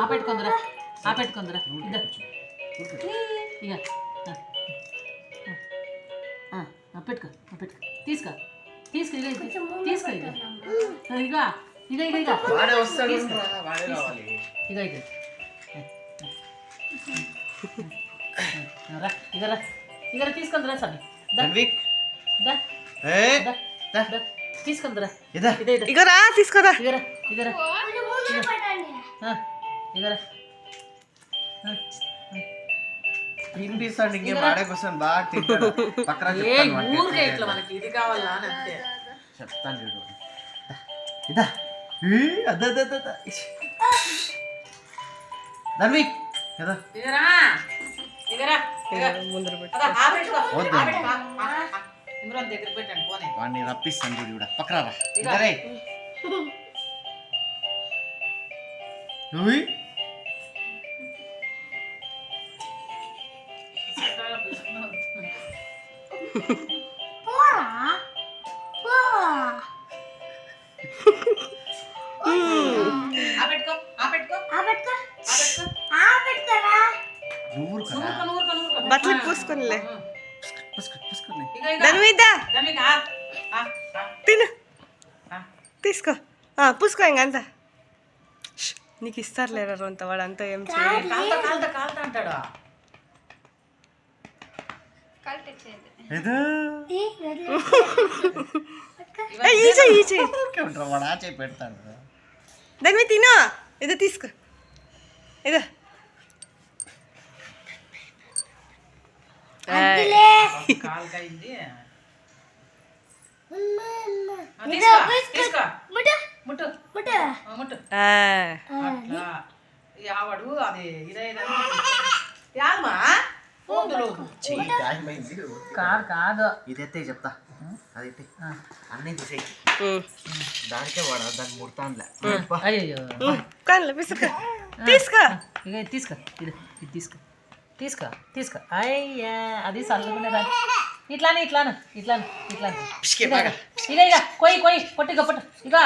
పెట్టుకుందిరా పెట్టుకుందిరా ఇక పెట్టుకో పెట్టుకో తీసుకో తీసుకో ఇక తీసుకో ఇక ఇక ఇక ఇక ఇక ఇక ఇక రా ఇక రా ఇక తీసుకుందిరా స్వామి తీసుకుందిరా ఇగరా తీసుకోరా ఇగరా ఇగరా ఇగరా తినిపిస్తాడు ఇంకే బాడే కోసం బాగా తింటాడు పక్కన ఊరికే ఇట్లా మనకి ఇది కావాలా అని అంతే చెప్తాను చూడు ఇదా అద్దా ధర్మిక్ కదా ఇగరా ఇగరా ముందర పెట్టు ఇమ్రాన్ దగ్గర పెట్టండి పోనీ వాడిని రప్పిస్తాను చూడు కూడా పక్కన రా ఇద్దరే నువ్వు బట్టలు పూసుకునిలే ధర్మిద్దా తిను తీసుకో పూసుకో ఇంకంతా నీకు ఇస్తారులేరా రొంత వాడు అంతా ఏం చేయాలి పెడతాడు దాని మీద తిను ఇదో తీసుకో ఇదో ఆవాడు అది కాదు ఇదైతే చెప్తా అదైతే అన్నీ తీసేయి దానికే వాడ దాన్ని ముడతానులే అయ్యో తీసుకో ఇక తీసుకో ఇది తీసుకో తీసుకో తీసుకో అయ్యా అది చల్లుకునే దాన్ని ఇట్లానే ఇట్లాను ఇట్లాను ఇట్లాను ఇక ఇక కొయ్యి కొట్టి గొప్ప ఇక